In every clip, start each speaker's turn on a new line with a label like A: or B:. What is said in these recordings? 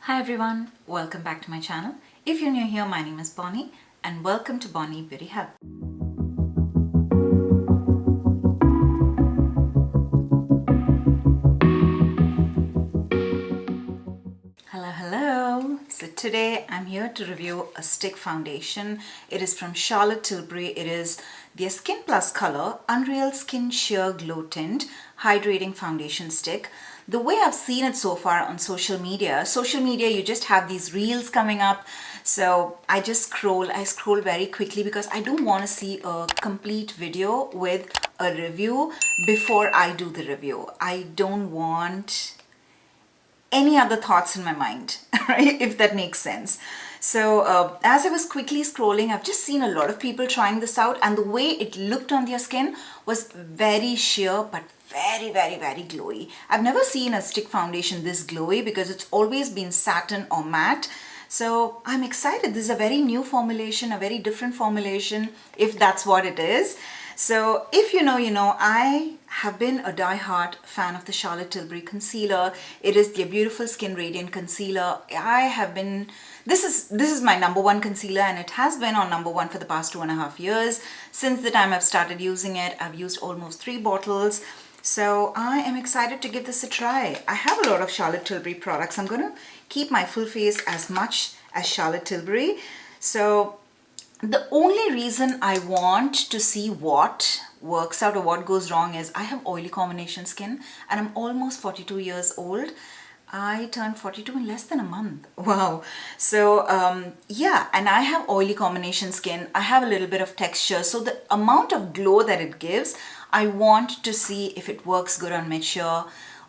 A: Hi everyone, welcome back to my channel. If you're new here, my name is Bonnie and welcome to bonnyparihar. Hello. So today I'm here to review a stick foundation. It is from Tilbury. It is their Skin Plus Color Unreal Skin Sheer Glow Tint Hydrating Foundation Stick. The way I've seen it so far on social media, you just have these reels coming up. So I scroll very quickly because I don't want to see a complete video with a review before I do the review. I don't want any other thoughts in my mind, right? If that makes sense. So as I was quickly scrolling, I've just seen a lot of people trying this out, and the way it looked on their skin was very sheer but very glowy. I've never seen a stick foundation this glowy because it's always been satin or matte. So I'm excited. This is a very new formulation, a very different formulation, if that's what it is. So if you know, I have been a die-hard fan of the Tilbury concealer. It is the Beautiful Skin Radiant Concealer. This is my number one concealer, and it has been on number one for the past 2.5 years. Since the time I've started using it, I've used almost 3 bottles. So I am excited to give this a try. I have a lot of Tilbury products. I'm going to keep my full face as much as Tilbury. So the only reason I want to see what works out or what goes wrong is I have oily combination skin and I'm almost 42 years old. I turned 42 in less than a month. Wow. So yeah, and I have oily combination skin. I have a little bit of texture. So the amount of glow that it gives, I want to see if it works good on mature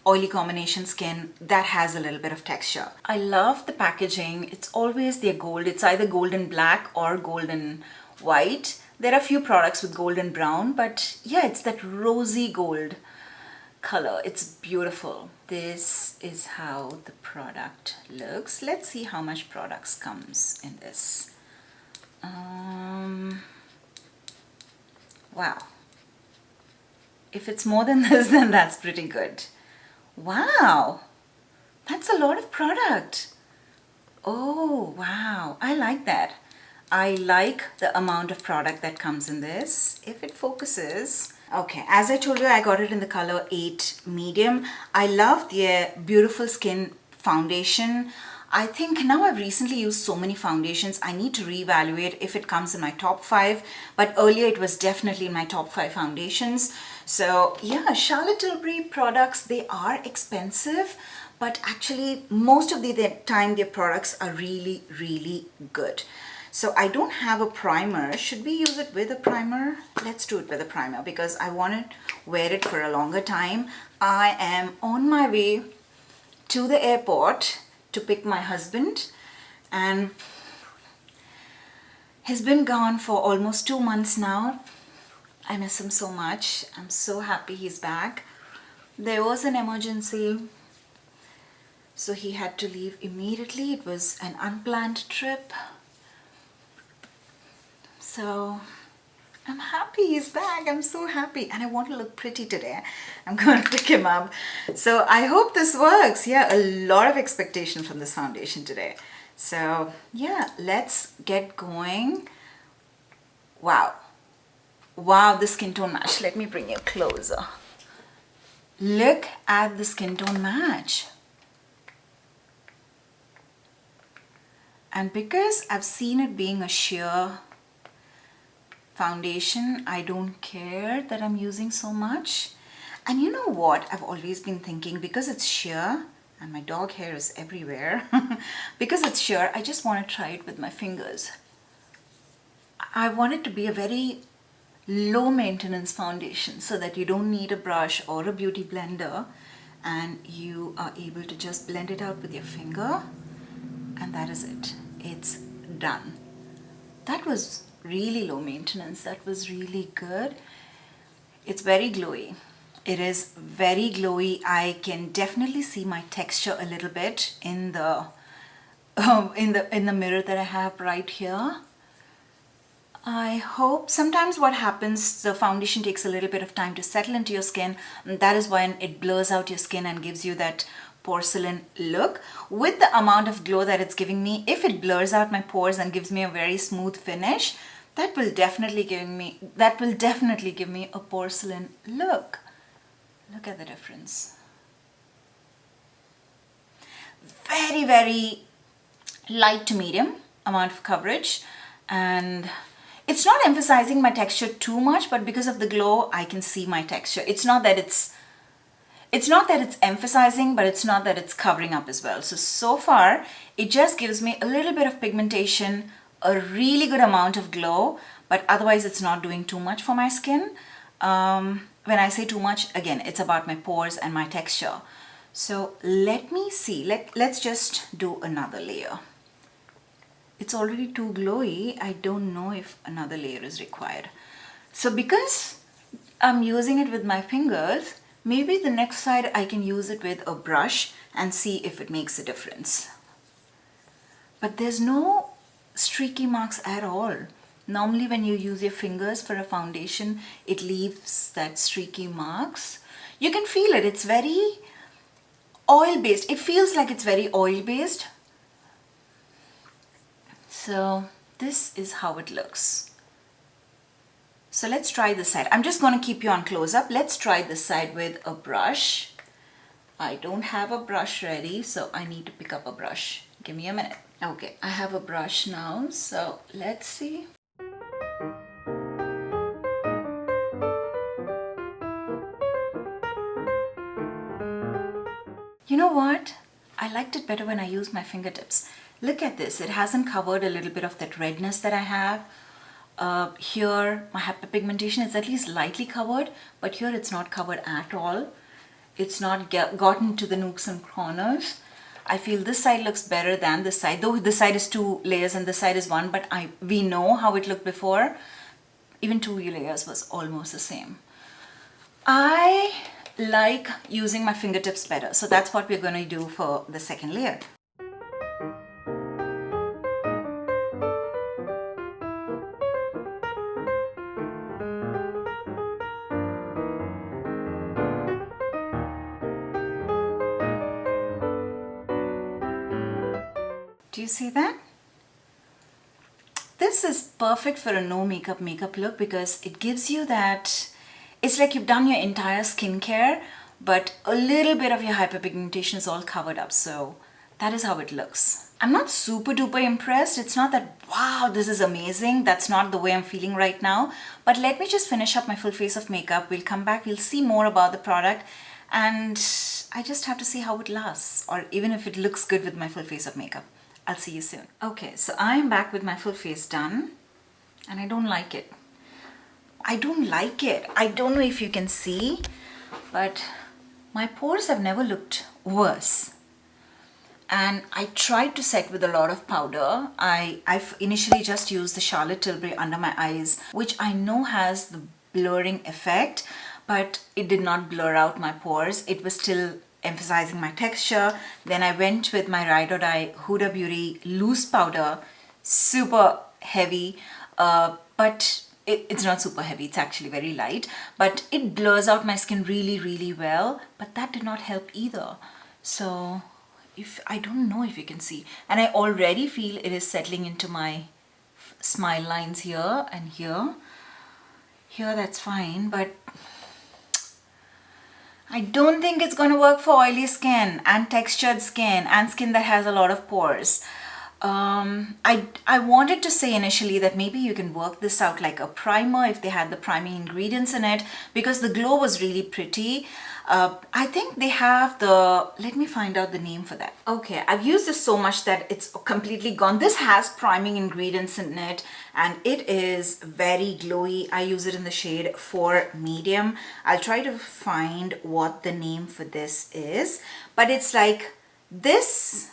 A: oily combination skin that has a little bit of texture. I love the packaging. It's always their gold. It's either golden black or golden white. There are a few products with golden brown, but yeah, it's that rosy gold color. It's beautiful. This is how the product looks. Let's see how much products comes in this. Wow. If it's more than this, then that's pretty good. Wow, that's a lot of product. Oh, wow, I like that. I like the amount of product that comes in this. If it focuses. Okay, as I told you, I got it in the color 8 medium. I love their Beautiful Skin foundation. I think now I've recently used so many foundations, I need to reevaluate if it comes in my top 5, but earlier it was definitely in my top 5 foundations. So yeah, Tilbury products, they are expensive, but actually most of the time their products are really good. So I don't have a primer. Should we use it with a primer? Let's do it with a primer because I want to wear it for a longer time. I am on my way to the airport to pick my husband, and he's been gone for almost 2 months now. I miss him so much. I'm so happy he's back. There was an emergency, so he had to leave immediately. It was an unplanned trip. So I'm happy he's back. I'm so happy, and I want to look pretty today. I'm going to pick him up. So I hope this works. Yeah, a lot of expectation from this foundation today. So yeah, let's get going. Wow. Wow, the skin tone match. Let me bring you closer. Look at the skin tone match. And because I've seen it being a sheer foundation, I don't care that I'm using so much. And you know what I've always been thinking, because it's sheer and my dog hair is everywhere, because it's sheer, I just want to try it with my fingers. I want it to be a very low maintenance foundation so that you don't need a brush or a beauty blender, and you are able to just blend it out with your finger, and that is it. It's done. That was really low maintenance. That was really good. It's very glowy. It is very glowy. I can definitely see my texture a little bit in the in the mirror that I have right here. I hope sometimes what happens, the foundation takes a little bit of time to settle into your skin, and that is when it blurs out your skin and gives you that porcelain look with the amount of glow that it's giving me. If it blurs out my pores and gives me a very smooth finish, that will definitely give me a porcelain look. Look at the difference. Very, very light to medium amount of coverage, and it's not emphasizing my texture too much, but because of the glow I can see my texture. It's not that it's emphasizing, but it's not that it's covering up as well. So far it just gives me a little bit of pigmentation, a really good amount of glow, but otherwise it's not doing too much for my skin. When I say too much, again, it's about my pores and my texture. So let me see, let's just do another layer. It's already too glowy. I don't know if another layer is required. So because I'm using it with my fingers, maybe the next side I can use it with a brush and see if it makes a difference. But there's no streaky marks at all. Normally when you use your fingers for a foundation, it leaves that streaky marks. You can feel it. It's very oil-based. It feels like it's very oil-based. So this is how it looks. So let's try this side. I'm just going to keep you on close-up. Let's try this side with a brush. I don't have a brush ready, so I need to pick up a brush. Give me a minute. Okay, I have a brush now, so let's see. You know what? I liked it better when I used my fingertips. Look at this. It hasn't covered a little bit of that redness that I have. Here, my hyperpigmentation is at least lightly covered, but here it's not covered at all. It's not gotten to the nooks and corners. I feel this side looks better than this side, though this side is 2 layers and this side is 1, but we know how it looked before. Even 2 layers was almost the same. I like using my fingertips better, so that's what we're going to do for the second layer. Do you see that? This is perfect for a no makeup look because it gives you that, it's like you've done your entire skincare, but a little bit of your hyperpigmentation is all covered up. So that is how it looks. I'm not super duper impressed. It's not that, wow, this is amazing. That's not the way I'm feeling right now. But let me just finish up my full face of makeup. We'll come back, we'll see more about the product, and I just have to see how it lasts, or even if it looks good with my full face of makeup. I'll see you soon. Okay, so I'm back with my full face done, and I don't like it. I don't like it. I don't know if you can see, but my pores have never looked worse. And I tried to set with a lot of powder. I've initially just used the Charlotte Tilbury under my eyes, which I know has the blurring effect, but it did not blur out my pores. It was still emphasizing my texture. Then I went with my Ride or Die Huda Beauty loose powder, super heavy, but it's not super heavy, it's actually very light, but it blurs out my skin really, really well, but that did not help either. So I don't know if you can see, and I already feel it is settling into my smile lines here and here. Here that's fine, but I don't think it's going to work for oily skin and textured skin and skin that has a lot of pores. I wanted to say initially that maybe you can work this out like a primer if they had the priming ingredients in it, because the glow was really pretty. I think they have the, let me find out the name for that. Okay, I've used this so much that it's completely gone. This has priming ingredients in it and it is very glowy. I use it in the shade 4 medium. I'll try to find what the name for this is, but it's like this.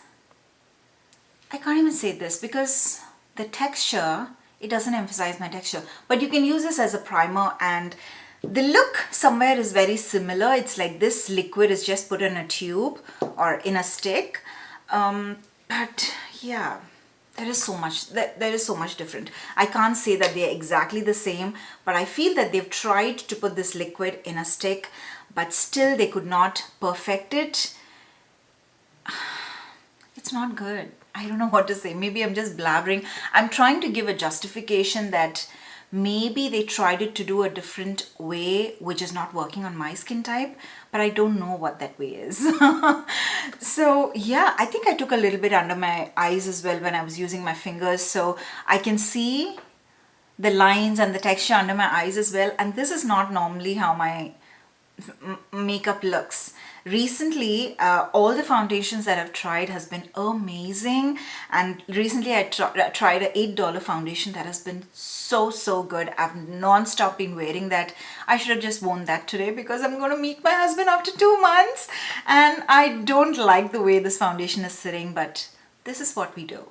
A: I can't even say this because the texture, it doesn't emphasize my texture, but you can use this as a primer, and the look somewhere is very similar. It's like this liquid is just put in a tube or in a stick, but yeah, there is so much different. I can't say that they're exactly the same, but I feel that they've tried to put this liquid in a stick, but still they could not perfect it. it's not good. I don't know what to say. Maybe I'm just blabbering. I'm trying to give a justification that maybe they tried it to do a different way, which is not working on my skin type, but I don't know what that way is. So yeah, I think I took a little bit under my eyes as well when I was using my fingers, so I can see the lines and the texture under my eyes as well. And this is not normally how my makeup looks. Recently, all the foundations that I've tried has been amazing, and recently I tried a $8 foundation that has been so good. I've non-stop been wearing that. I should have just worn that today because I'm going to meet my husband after 2 months, and I don't like the way this foundation is sitting, but this is what we do.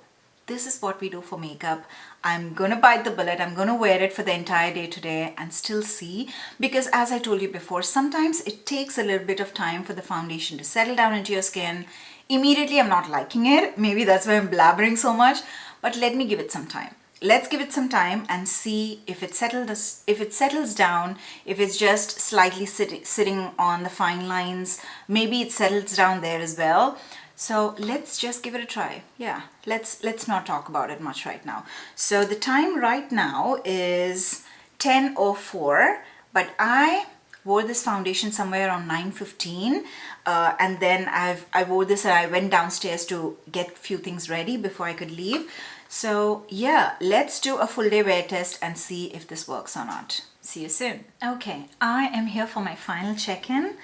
A: This is what we do for makeup. I'm gonna bite the bullet. I'm gonna wear it for the entire day today and still see, because as I told you before, sometimes it takes a little bit of time for the foundation to settle down into your skin. Immediately I'm not liking it. Maybe that's why I'm blabbering so much, but let me give it some time. Let's give it some time and see if it settles down, if it's just slightly sitting on the fine lines. Maybe it settles down there as well. So let's just give it a try. Yeah, let's not talk about it much right now. So the time right now is 10:04, but I wore this foundation somewhere around 9:15, and then I wore this and I went downstairs to get a few things ready before I could leave. So yeah, let's do a full day wear test and see if this works or not. See you soon. Okay, I am here for my final check-in.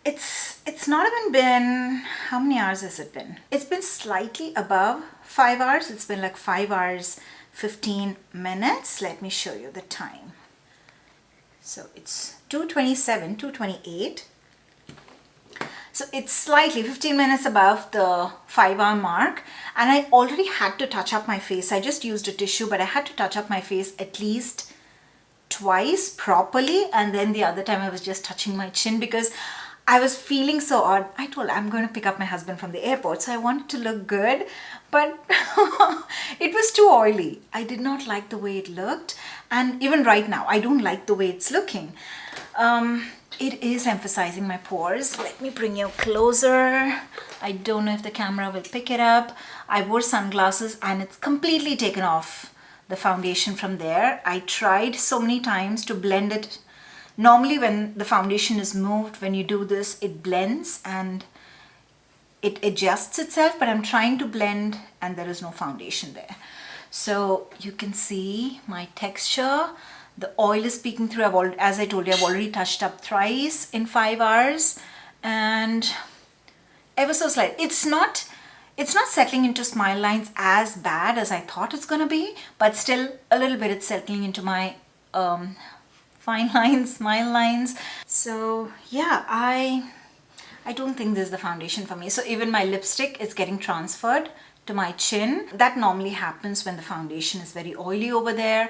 A: It's not even been, how many hours has it been? It's been slightly above 5 hours. It's been like 5 hours 15 minutes. Let me show you the time. So it's 2:27, 2:28. So it's slightly 15 minutes above the 5-hour mark, and I already had to touch up my face. I just used a tissue, but I had to touch up my face at least twice properly, and then the other time I was just touching my chin because I was feeling so odd. I told I'm going to pick up my husband from the airport, so I wanted to look good, but it was too oily. I did not like the way it looked, and even right now, I don't like the way it's looking. It is emphasizing my pores. Let me bring you closer. I don't know if the camera will pick it up. I wore sunglasses and it's completely taken off the foundation from there. I tried so many times to blend it. Normally when the foundation is moved, when you do this, it blends and it adjusts itself, but I'm trying to blend and there is no foundation there. So you can see my texture. The oil is peeking through. As I told you, I've already touched up thrice in 5 hours, and ever so slight. It's not settling into smile lines as bad as I thought it's gonna be, but still a little bit it's settling into my fine lines, smile lines. So yeah, I don't think this is the foundation for me. So even my lipstick is getting transferred to my chin. That normally happens when the foundation is very oily over there.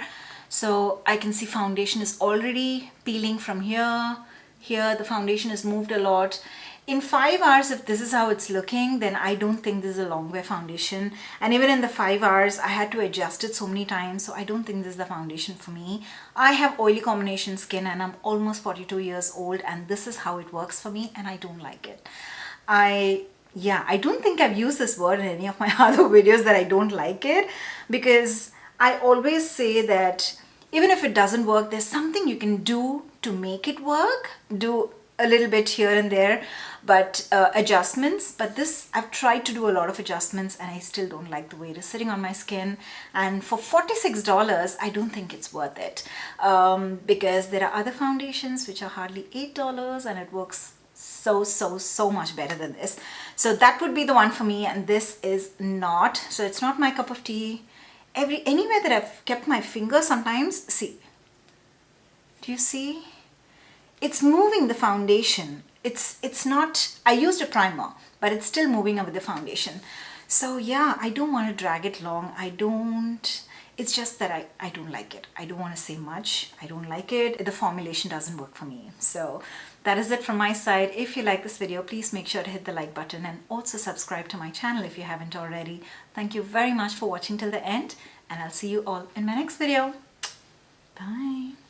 A: So I can see foundation is already peeling from here. Here the foundation is moved a lot. In 5 hours, if this is how it's looking, then I don't think this is a long wear foundation. And even in the 5 hours, I had to adjust it so many times. So I don't think this is the foundation for me. I have oily combination skin and I'm almost 42 years old, and this is how it works for me, and I don't like it. I don't think I've used this word in any of my other videos that I don't like it, because I always say that even if it doesn't work, there's something you can do to make it work. Do a little bit here and there, but adjustments. But this, I've tried to do a lot of adjustments and I still don't like the way it is sitting on my skin. And for $46, I don't think it's worth it, because there are other foundations which are hardly $8 and it works so much better than this. So that would be the one for me, and this is not. So it's not my cup of tea. Anywhere that I've kept my finger, sometimes, see, do you see? It's moving the foundation. It's not, I used a primer, but it's still moving over the foundation. So yeah, I don't want to drag it long. It's just that I don't like it. I don't want to say much. I don't like it. The formulation doesn't work for me. So that is it from my side. If you like this video, please make sure to hit the like button and also subscribe to my channel if you haven't already. Thank you very much for watching till the end, and I'll see you all in my next video. Bye.